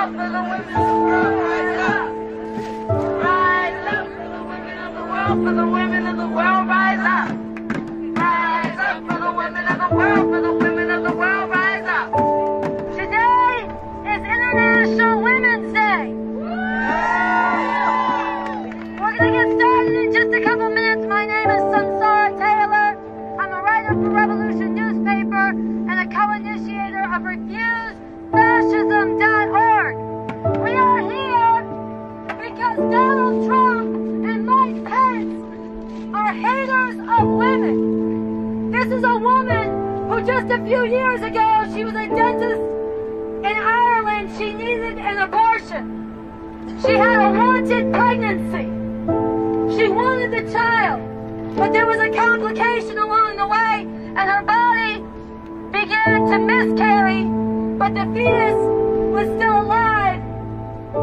up for the women of the world, rise up. Rise up for the women of the world, for the women of the world, rise up. Rise up for the women of the world, for the women of the world, rise up. Today is International Women's Day. We're going to get started in just a couple minutes. My name is Sunsara Taylor. I'm a writer for Revolution newspaper and a co-initiator of RefuseFascism.org. We are here because Donald Trump and Mike Pence are haters of women. This is a woman who just a few years ago, she was a dentist in Ireland. She needed an abortion. She had a wanted pregnancy. She wanted the child, but there was a complication along the way, and her body began to miscarry, but the fetus was still alive.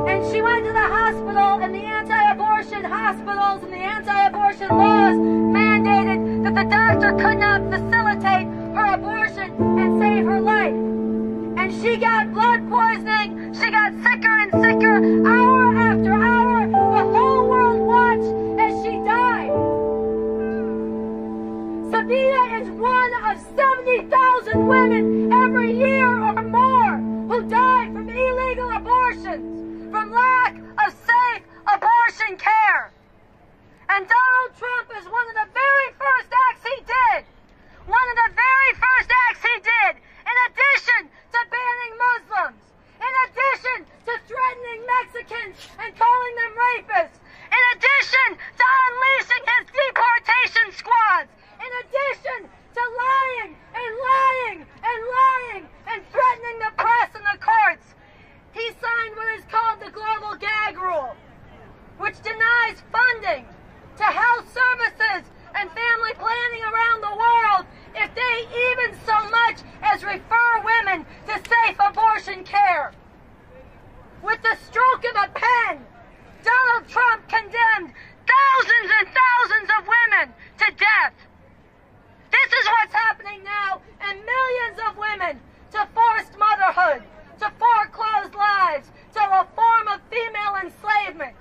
And she went to the hospital, and the anti-abortion hospitals and the anti-abortion laws mandated that the doctor could not facilitate her abortion and save her life. And she got blood poisoning. She got sicker and sicker, hour after hour. The whole world watched as she died. Sabina is one of 70,000 women every year or more who die from illegal abortions, from lack of safe abortion care. And Donald Trump is one of the very first acts he did. One of the very first acts he did, in addition to banning Muslims, in addition to threatening Mexicans and calling them rapists, in addition to unleashing his deportation squads, in addition to lying and lying and lying and threatening the press and the courts, he signed what is called the Global Gag Rule, which denies funding to health services and family planning around the world if they even so much as refer women to safe abortion care. With the stroke of a pen, Donald Trump condemned thousands and thousands of women to death. This is what's happening now, and millions of women to forced motherhood, to foreclosed lives, to a form of female enslavement.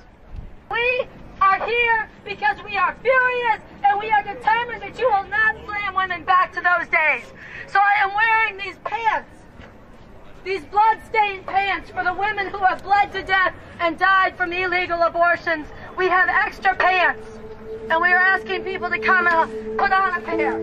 We are here because we are furious and we are determined that you will not slam women back to those days. So I am wearing these pants, these blood-stained pants for the women who have bled to death and died from illegal abortions. We have extra pants, and we are asking people to come and put on a pair.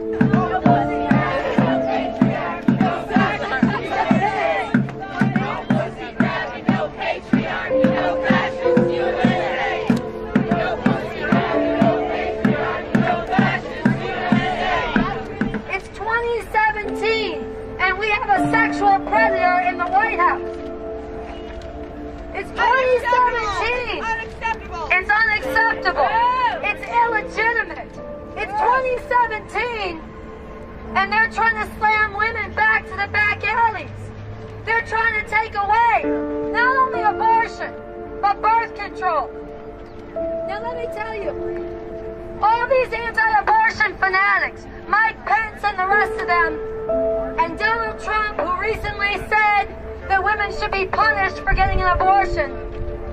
It's 2017, and we have a sexual predator in the White House. It's 2017. It's unacceptable. It's illegitimate. It's 2017, and they're trying to slam women back to the back alleys. They're trying to take away not only abortion, but birth control. Now let me tell you, all these anti-abortion fanatics, Mike Pence and the rest of them, and Donald Trump, who recently said that women should be punished for getting an abortion,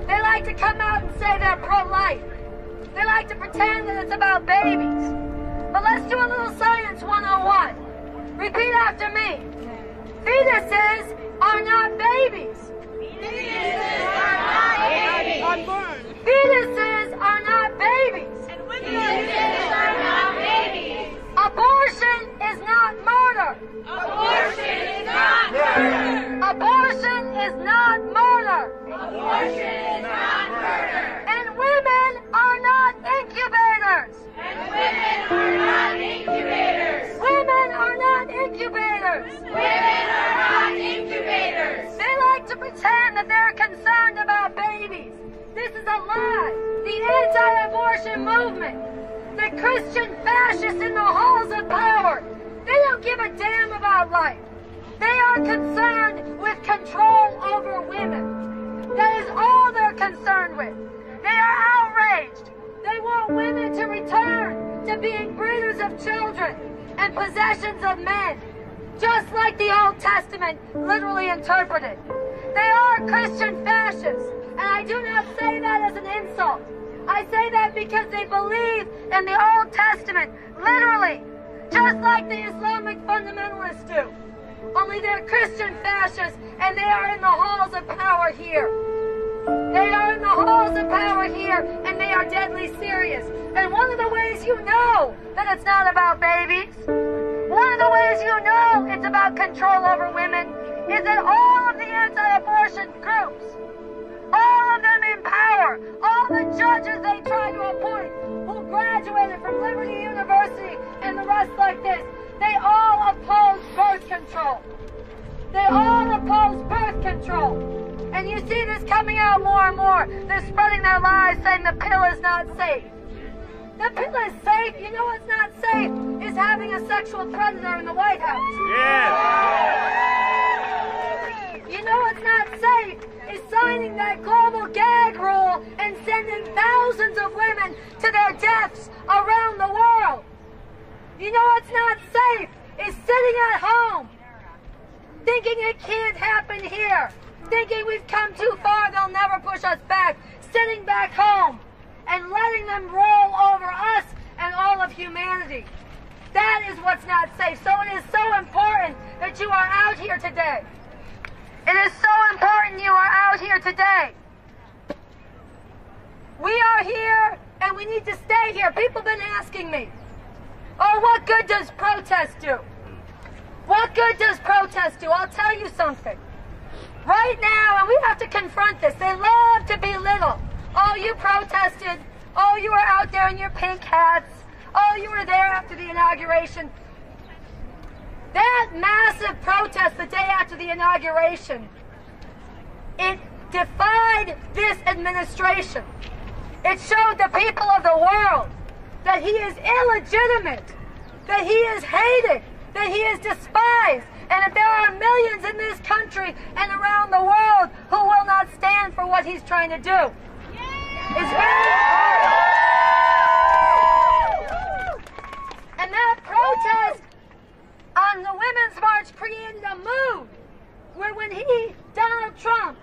they like to come out and say they're pro-life. They like to pretend that it's about babies. But let's do a little science 101. Repeat after me. Fetuses are not babies. Fetuses are not babies. Fetuses are not babies. And fetuses are not babies. Abortion is not murder. Abortion is not murder. Abortion is not murder. Abortion is not murder. And women are not incubators. And women are not incubators. Women are not incubators. Women are not incubators. They like to pretend that they're concerned about babies. This is a lie. The anti-abortion movement, the Christian fascists in the halls of power, they don't give a damn about life. They are concerned with control over women. That is all they're concerned with. They are outraged. They want women to return to being breeders of children and possessions of men, just like the Old Testament literally interpreted. They are Christian fascists, and I do not say that as an insult. I say that because they believe in the Old Testament, literally, just like the Islamic fundamentalists do. Only they're Christian fascists, and they are in the halls of power here. They are in the halls of power here, and they are deadly serious. And one of the ways you know that it's not about babies, one of the ways you know it's about control over women, is that all of the anti-abortion groups, all of them in power, all the judges they try to appoint, who graduated from Liberty University and the rest like this, they all oppose birth control. They all oppose birth control. And you see this coming out more and more. They're spreading their lies saying the pill is not safe. The pill is safe. You know what's not safe is having a sexual predator in the White House. Yeah. You know what's not safe is signing that global gag rule and sending thousands of women to their deaths around the world. You know what's not safe is sitting at home thinking it can't happen here, thinking we've come too far, they'll never push us back, sitting back home and letting them roll over us and all of humanity. That is what's not safe. So it is so important that you are out here today. It is so important you are out here today. We are here and we need to stay here. People have been asking me, oh, what good does protest do? What good does protest do? I'll tell you something. Right now, and we have to confront this, they love to belittle. Oh, you protested. Oh, you were out there in your pink hats. Oh, you were there after the inauguration. That massive protest the day after the inauguration, it defied this administration. It showed the people of the world that he is illegitimate, that he is hated, that he is despised, and that there are millions in this country and around the world who will not stand for what he's trying to do. It's very important. And that protest on the Women's March created a mood where when Donald Trump,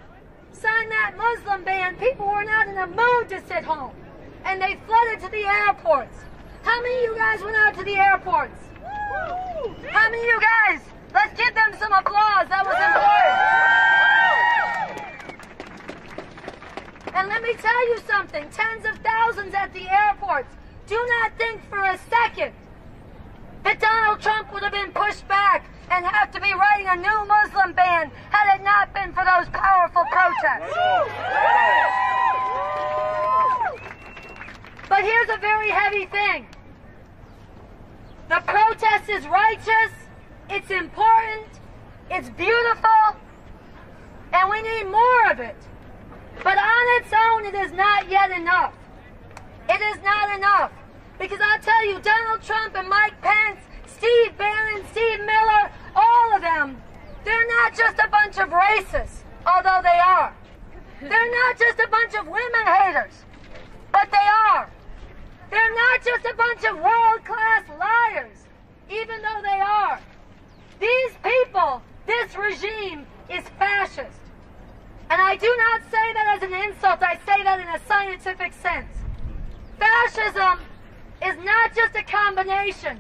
signed that Muslim ban, people were not in a mood to sit home. And they flooded to the airports. How many of you guys went out to the airports? How many of you guys? Let's give them some applause. That was important. And let me tell you something. Tens of thousands at the airports. Do not think for a second that Donald Trump would have been pushed back and have to be writing a new Muslim ban had it not been for those powerful protests. But here's a very heavy thing. The protest is righteous, it's important, it's beautiful, and we need more of it. But on its own, it is not yet enough. It is not enough. Because I'll tell you, Donald Trump and Mike Pence, Steve Bannon, Steve Miller, all of them, they're not just a bunch of racists, although they are. They're not just a bunch of women haters, but they are. They're not just a bunch of world-class liars, even though they are. These people, this regime, is fascist. And I do not say that as an insult, I say that in a scientific sense. Fascism is not just a combination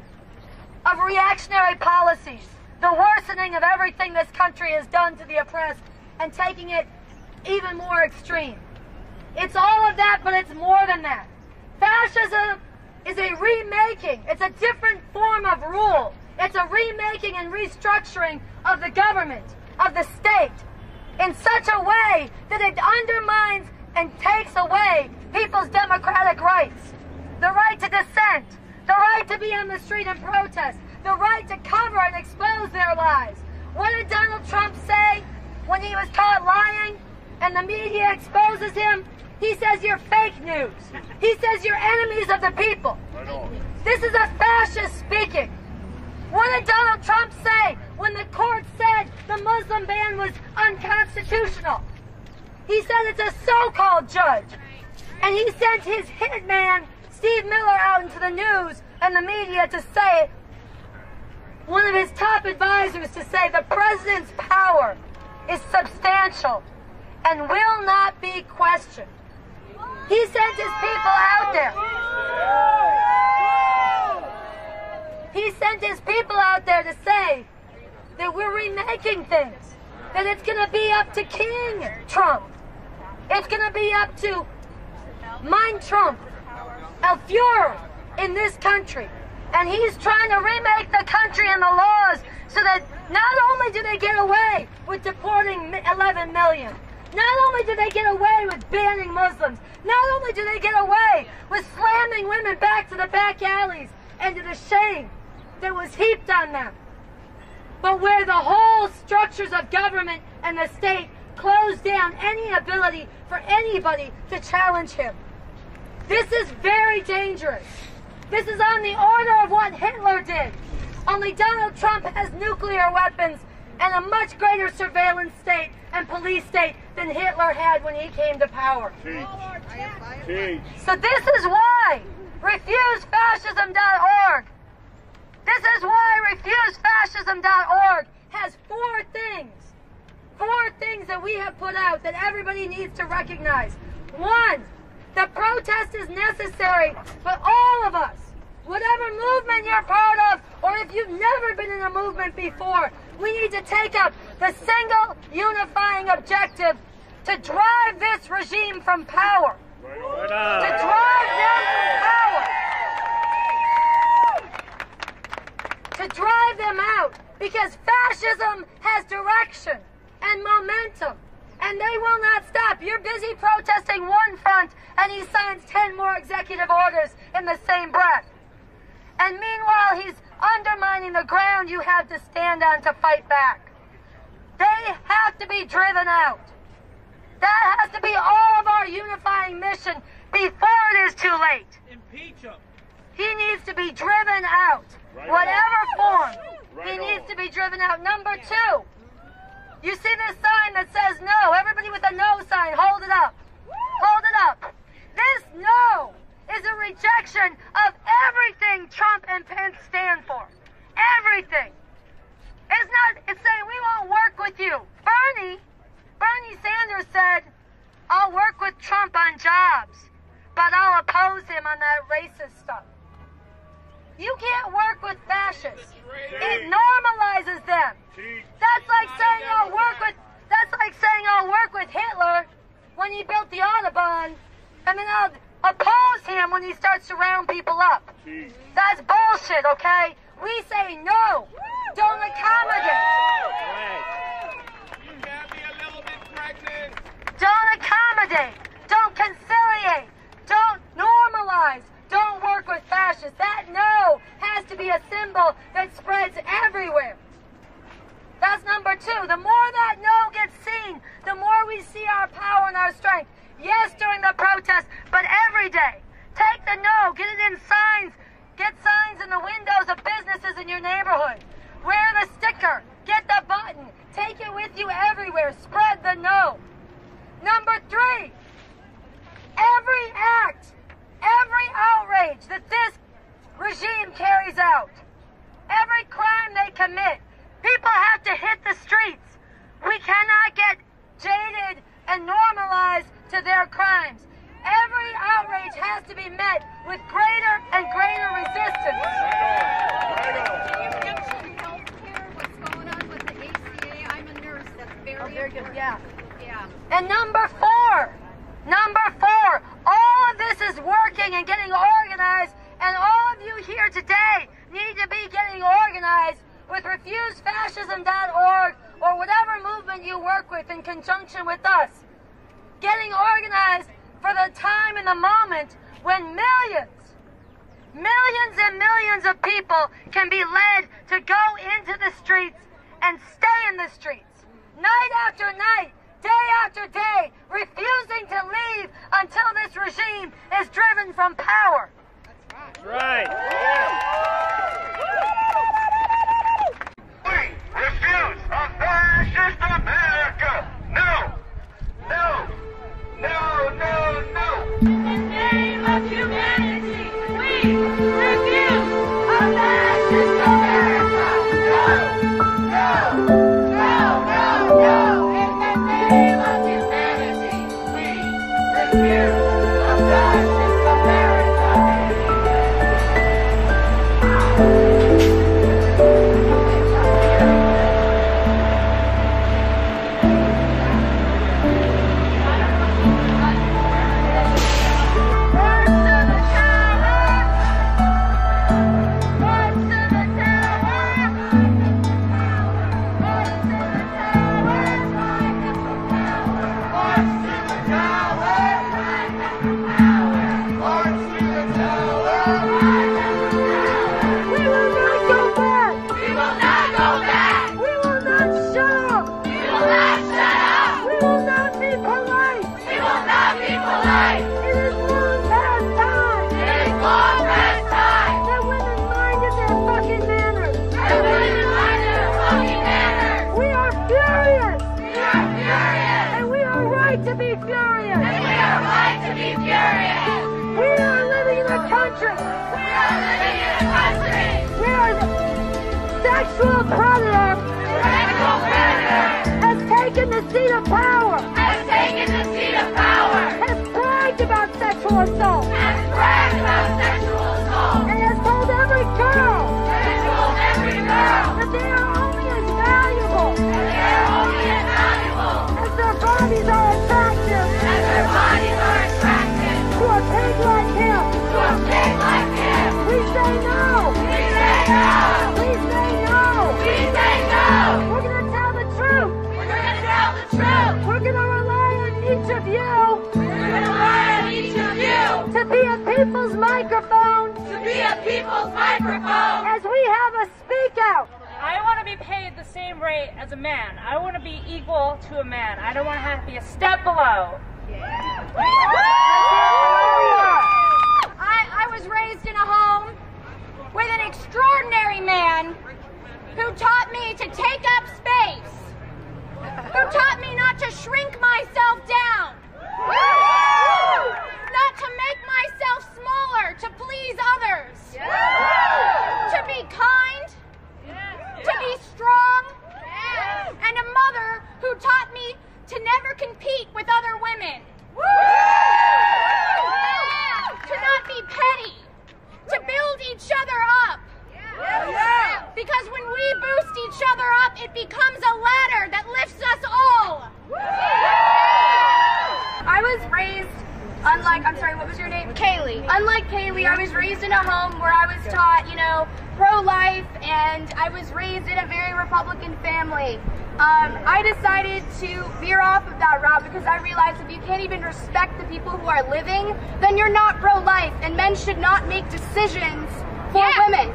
of reactionary policies, the worsening of everything this country has done to the oppressed, and taking it even more extreme. It's all of that, but it's more than that. Fascism is a remaking. It's a different form of rule. It's a remaking and restructuring of the government, of the state, in such a way that it undermines and takes away people's democratic rights. The right to dissent, the right to be on the street and protest, the right to cover and expose their lies. What did Donald Trump say when he was caught lying and the media exposes him? He says you're fake news. He says you're enemies of the people. This is a fascist speaking. What did Donald Trump say when the court said the Muslim ban was unconstitutional? He said it's a so-called judge. And he sent his hitman, Steve Miller, out into the news and the media to say, one of his top advisors to say the president's power is substantial and will not be questioned. He sent his people out there. He sent his people out there to say that we're remaking things, that it's going to be up to King Trump. It's going to be up to Mein Trump, El Fuhrer in this country. And he's trying to remake the country and the laws so that not only do they get away with deporting 11 million, not only do they get away with banning Muslims, not only do they get away with slamming women back to the back alleys and to the shame that was heaped on them, but where the whole structures of government and the state close down any ability for anybody to challenge him. This is very dangerous. This is on the order of what Hitler did. Only Donald Trump has nuclear weapons and a much greater surveillance state and police state than Hitler had when he came to power. So this is why RefuseFascism.org. This is why RefuseFascism.org has four things that we have put out that everybody needs to recognize. One, the protest is necessary for all of us. Whatever movement you're part of, or if you've never been in a movement before, we need to take up the single unifying objective to drive this regime from power. To drive them from power. To drive them out. Because fascism has direction and momentum. And they will not stop. You're busy protesting one front, and he signs 10 more executive orders in the same breath. And meanwhile, he's undermining the ground you have to stand on to fight back. They have to be driven out. That has to be all of our unifying mission before it is too late. Impeach him. He needs to be driven out. Whatever form, he needs to be driven out. Number two, you see this sign that says no. Everybody with a no sign, hold it up. Hold it up. This no is a rejection of everything Trump and Pence stand for. Everything. It's saying we won't work with you. Bernie Sanders said, I'll work with Trump on jobs, but I'll oppose him on that racist stuff. You can't work with fascists. It normalizes them. That's like saying I'll work with Hitler when he built the Autobahn, and then I'll oppose him when he starts to round people up. That's bullshit, okay? We say no. Don't accommodate. You can't be a little bit pregnant. Don't accommodate. Don't conciliate. Don't normalize. Don't work with fascists. That no has to be a symbol that spreads everywhere. That's number two. The more that no gets seen, the more we see our power and our strength. Yes, during the protest, but every day. Take the no, get it in signs. Get signs in the windows of businesses in your neighborhood. Wear the sticker. Get the button. Take it with you everywhere. Spread the no. Number three, every act, every outrage that this regime carries out, every crime they commit, people have to hit the streets. We cannot get jaded and normalized to their crimes. Every outrage has to be met with greater and greater resistance. What's going on with the ACA? I'm a nurse. That's very good. important. Yeah. Yeah. And number four, all of this is working and getting organized, and all of you here today need to be getting organized with RefuseFascism.org or whatever movement you work with in conjunction with us. Getting organized for the time and the moment when millions and millions of people can be led to go into the streets and stay in the streets, night after night, day after day, refusing to leave until this regime is driven from power. That's right. We refuse a fascist America. No. No. No, no, no. In the name of humanity, we refuse a fascist America. No, no, no, no, no. Sexual predator has taken the seat of power. Has bragged about sexual assault. And has told every girl that they are only as valuable as their bodies are attractive to a pig like him. We say no. We're gonna tell the truth. We're gonna rely on each of you to be a people's microphone. As we have a speak out. I want to be paid the same rate as a man. I want to be equal to a man. I don't want to have to be a step below. I was raised in a home with an extraordinary man who taught me to take up space, who taught me not to shrink myself down, not to make myself smaller to please others, to be kind, to be strong, and a mother who taught me to never compete with other women, to not be petty, to build each other up. Because when we boost each other up, it becomes a ladder that lifts us all. I was raised, what was your name? Kaylee. Unlike Kaylee, I was raised in a home where I was taught, pro-life, and I was raised in a very Republican family. I decided to veer off of that route because I realized if you can't even respect the people who are living, then you're not pro-life, and men should not make decisions for women.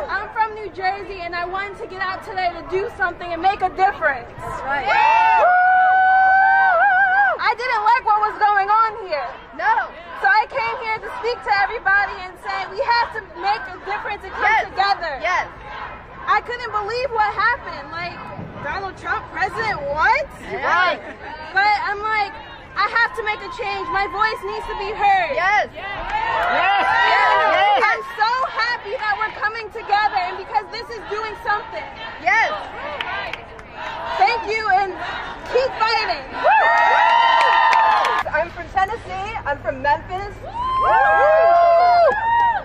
I'm from New Jersey, and I wanted to get out today to do something and make a difference. Right. I didn't like what was going on here. No. So I came here to speak to everybody and say we have to make a difference and come together. Yes. I couldn't believe what happened. Like, Donald Trump, president, what? Right. But I'm like, I have to make a change. My voice needs to be heard. Yes. I'm so happy that we're coming together, and because this is doing something. Yes. Thank you, and keep fighting. I'm from Tennessee. I'm from Memphis.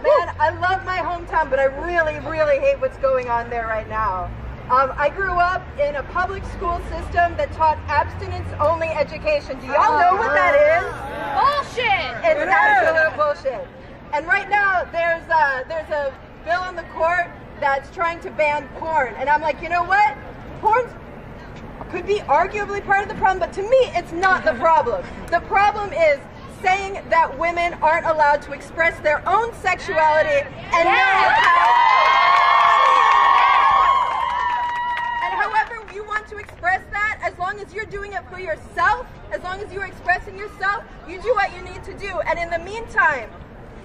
Man, I love my hometown, but I really, really hate what's going on there right now. I grew up in a public school system that taught abstinence-only education. Do y'all know what that is? Bullshit. It's absolute bullshit. And right now, there's a bill in the court that's trying to ban porn. And I'm like, you know what? Porn could be arguably part of the problem, but to me, it's not the problem. The problem is saying that women aren't allowed to express their own sexuality and however you want to express that, as long as you're doing it for yourself, as long as you're expressing yourself, you do what you need to do. And in the meantime,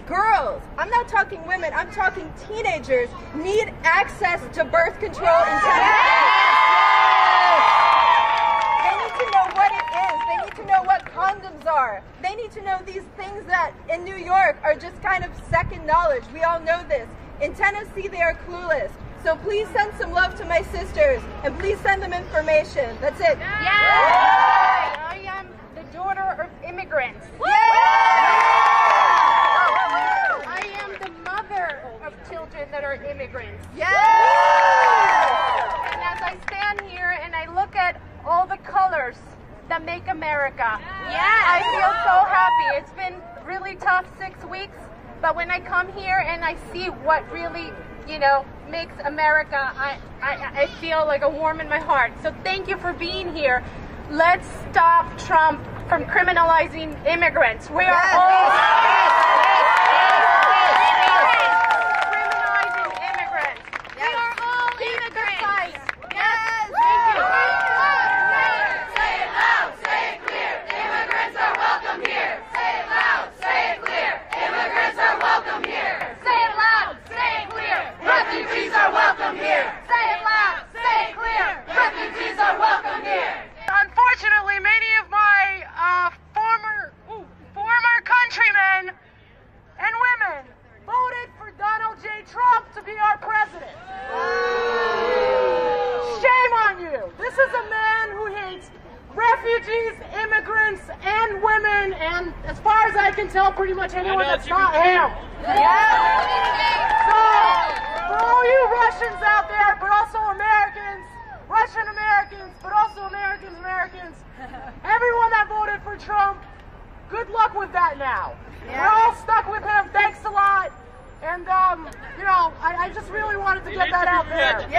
girls, I'm not talking women, I'm talking teenagers, need access to birth control in Tennessee. They need to know what it is. They need to know what condoms are. They need to know these things that in New York are just kind of second knowledge. We all know this. In Tennessee, they are clueless. So please send some love to my sisters, and please send them information. That's it. I am the immigrants. I am the mother of children that are immigrants. And as I stand here and I look at all the colors that make America, I feel so happy. It's been really tough 6 weeks, but when I come here and I see what really, makes America, I feel like a warm in my heart. So thank you for being here. Let's stop Trump from criminalizing immigrants. We are all criminalizing immigrants. We are all immigrants. Yes. Thank you. Say it loud, say it clear. Immigrants are welcome here. Say it loud, say it clear. Immigrants are welcome here. Say it loud, say it clear. Refugees are welcome here. Say it loud, say it clear. Refugees are welcome here. Unfortunately, many of my former countrymen and women voted for Donald J. Trump to be our president. Shame on you. This is a man who hates refugees, immigrants, and women, and as far as I can tell, pretty much anyone that's not him. So, for all you Russians out there, but also Americans, Russian Americans, but also Americans, everyone that voted for Trump, good luck with that now. We're all stuck with him. Thanks a lot. And, I just really wanted to get that out there. Refugees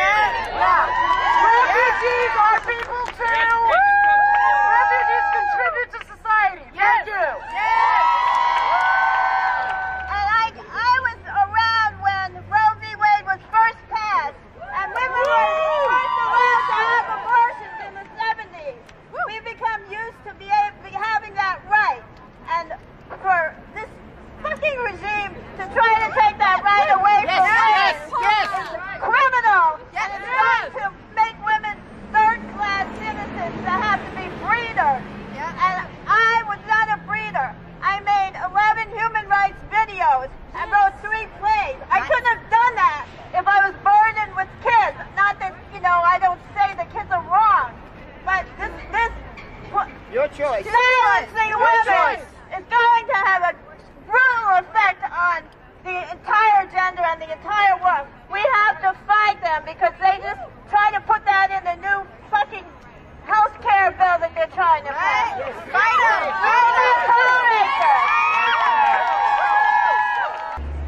are people too. Refugees contribute to society. Thank you. I was around when Roe v. Wade was first passed, and women were first allowed to have abortions in the 70s. We've become used to having that right, and for this fucking regime to try to take that right away from women is criminal, and it's going to make women third-class citizens that have to be breeders. And I was not a breeder. I made 11 human rights videos and wrote 3 plays. I couldn't have done that if I was burdened with kids. Not that, I don't say the kids are wrong, but this your choice. Silencing women is going to have a brutal effect on the entire gender and the entire world. We have to fight them because they just try to put that in the new fucking health care bill that they're trying to pass. Fight them!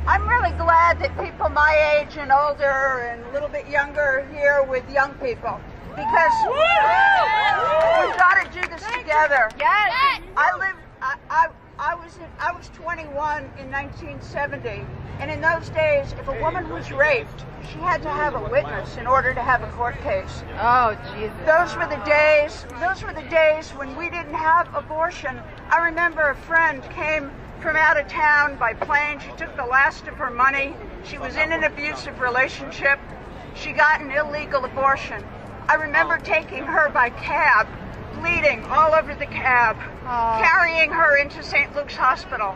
I'm really glad that people my age and older and a little bit younger are here with young people, because we've got to do this together. I was 21 in 1970, and in those days, if a woman was raped, she had to have a witness in order to have a court case. Oh, Jesus. Those were the days when we didn't have abortion. I remember a friend came from out of town by plane. She took the last of her money. She was in an abusive relationship. She got an illegal abortion. I remember taking her by cab, bleeding all over the cab, carrying her into St. Luke's Hospital.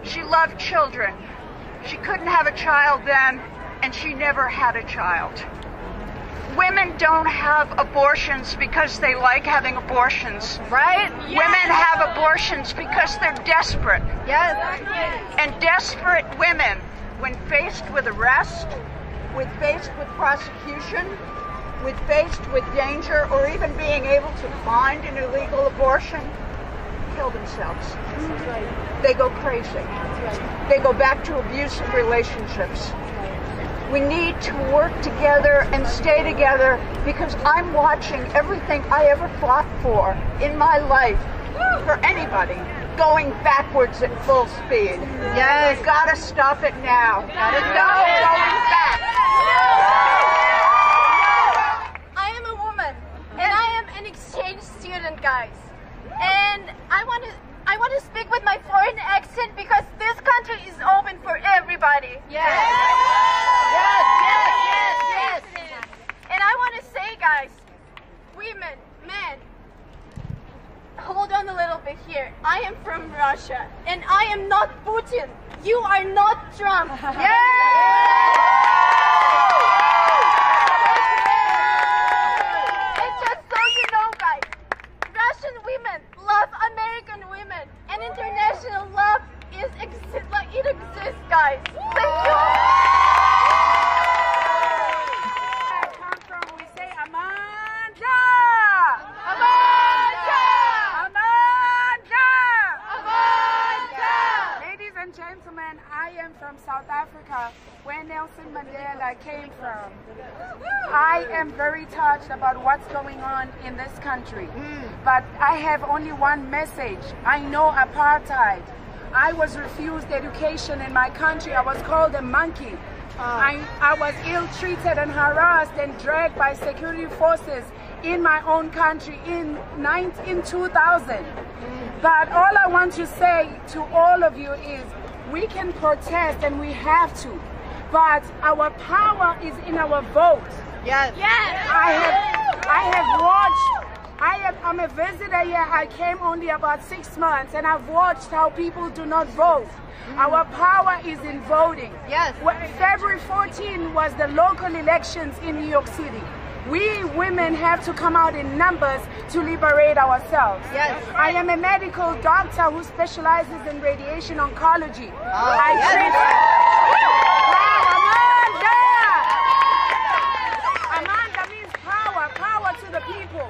She loved children. She couldn't have a child then, and she never had a child. Women don't have abortions because they like having abortions. Right? Yes. Women have abortions because they're desperate. Yes. And desperate women, when faced with arrest, when faced with prosecution, when faced with danger, or even being able to find an illegal abortion, kill themselves. They go crazy. They go back to abusive relationships. We need to work together and stay together, because I'm watching everything I ever fought for in my life, for anybody, going backwards at full speed. Yes. We've got to stop it now. There's no going back. I am a woman, and I am an exchange student, guys. And I want to speak with my foreign accent because this country is open for everybody. Yes. And I want to say, guys, women, men, hold on a little bit here. I am from Russia, and I am not Putin. You are not Trump. And just so you know, guys, Russian women love American women, and international love it exists, guys. Thank you. I come from, we say Amanda! Ladies and gentlemen, I am from South Africa, where Nelson Mandela came from. I am very touched about what's going on in this country, but I have only one message. I know apartheid. I was refused education in my country. I was called a monkey. I was ill-treated and harassed and dragged by security forces in my own country in 2000. But all I want to say to all of you is we can protest and we have to, but our power is in our vote. Yes. Yes. I have watched. I'm a visitor here. I came only about 6 months, and I've watched how people do not vote. Our power is in voting. Yes. February 14 was the local elections in New York City. We women have to come out in numbers to liberate ourselves. Yes. I am a medical doctor who specializes in radiation oncology. Amanda means power, power to the people.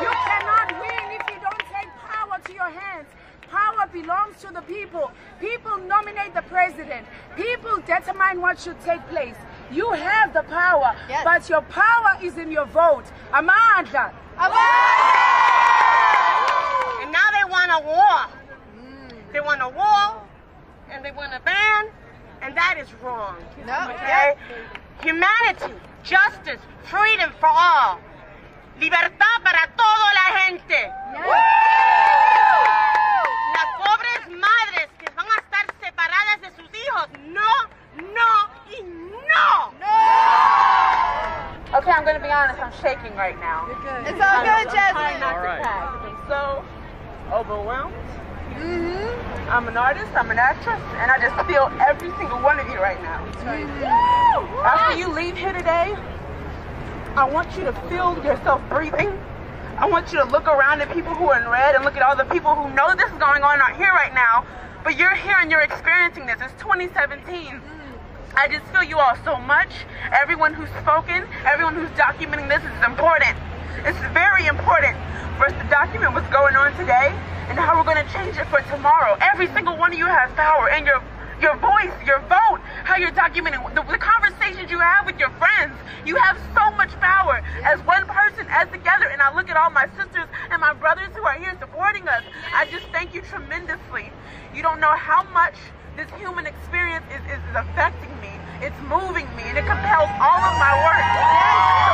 You cannot win if you don't take power to your hands. Power belongs to the people. People nominate the president. People determine what should take place. You have the power, but your power is in your vote. Amanda. And now they want a war. They want a war, and they want a ban, and that is wrong. No. Okay? Humanity, justice, freedom for all. Libertad para toda la gente. Las pobres madres que van a estar separadas de sus hijos. No, no y no. Okay, I'm going to be honest. I'm shaking right now. It's all good, I'm Jasmine. trying not to cry. I'm so overwhelmed. I'm an artist, I'm an actress, and I just feel every single one of you right now. After you leave here today, I want you to feel yourself breathing. I want you to look around at people who are in red and look at all the people who know this is going on out here right now, but you're here and you're experiencing this. It's 2017. I just feel you all so much. Everyone who's spoken, everyone who's documenting this is important. It's very important for us to document what's going on today and how we're going to change it for tomorrow. Every single one of you has power, and your voice, your vote, how you're documenting, the conversations you have with your friends. You have so much power as one person, as together. And I look at all my sisters and my brothers who are here supporting us. I just thank you tremendously. You don't know how much this human experience is affecting me. It's moving me, and it compels all of my work. So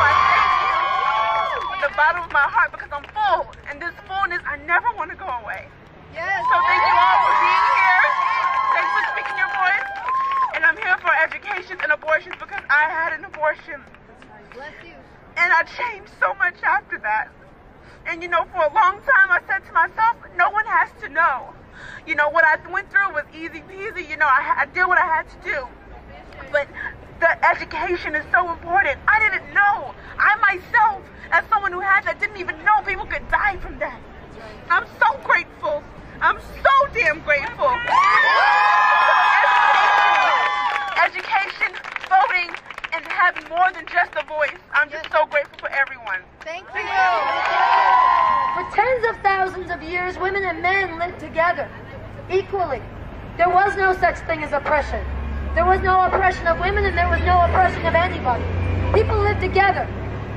I thank you from the bottom of my heart, because I'm full, and this fullness, I never want to go away. So thank you all for being here. Thanks for speaking your voice. And I'm here for education and abortions because I had an abortion. Bless you. And I changed so much after that. And you know, for a long time I said to myself, no one has to know. You know, what I went through was easy peasy. You know, I did what I had to do. But the education is so important. I didn't know. I myself, as someone who had that, didn't even know people could die from that. I'm so grateful. I'm so damn grateful. Education, voting, and having more than just a voice. I'm just so grateful for everyone. Thank you. For tens of thousands of years, women and men lived together, equally. There was no such thing as oppression. There was no oppression of women, and there was no oppression of anybody. People lived together.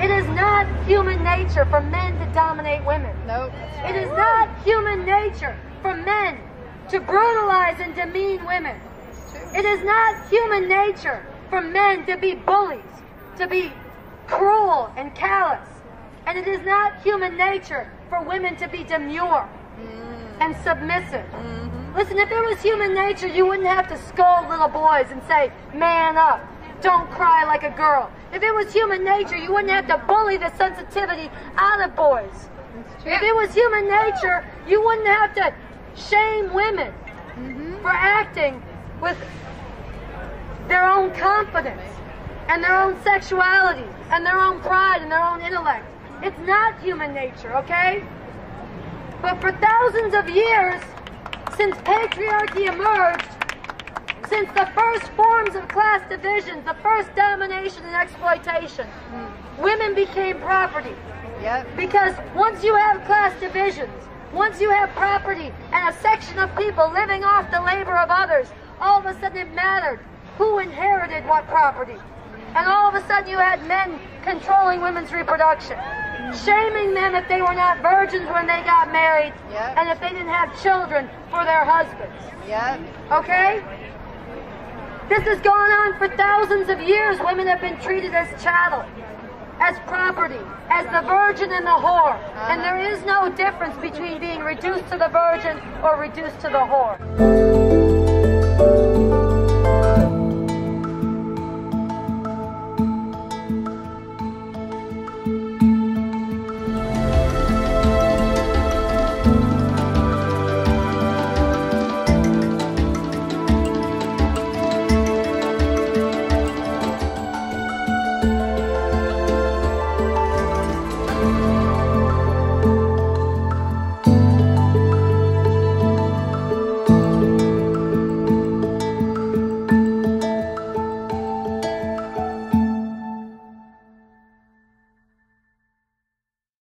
It is not human nature for men to dominate women. Nope. It is not human nature for men to brutalize and demean women. It is not human nature for men to be bullies, to be cruel and callous. And it is not human nature for women to be demure and submissive. Listen, if it was human nature, you wouldn't have to scold little boys and say, man up, don't cry like a girl. If it was human nature, you wouldn't have to bully the sensitivity out of boys. If it was human nature, you wouldn't have to shame women for acting with their own confidence and their own sexuality and their own pride and their own intellect. It's not human nature, okay? But for thousands of years, since patriarchy emerged, since the first forms of class divisions, the first domination and exploitation, women became property. Because once you have class divisions, once you have property and a section of people living off the labor of others, all of a sudden it mattered who inherited what property. And all of a sudden you had men controlling women's reproduction, shaming them if they were not virgins when they got married, and if they didn't have children for their husbands. Okay? This has gone on for thousands of years. Women have been treated as chattel, as property, as the virgin and the whore. And there is no difference between being reduced to the virgin or reduced to the whore.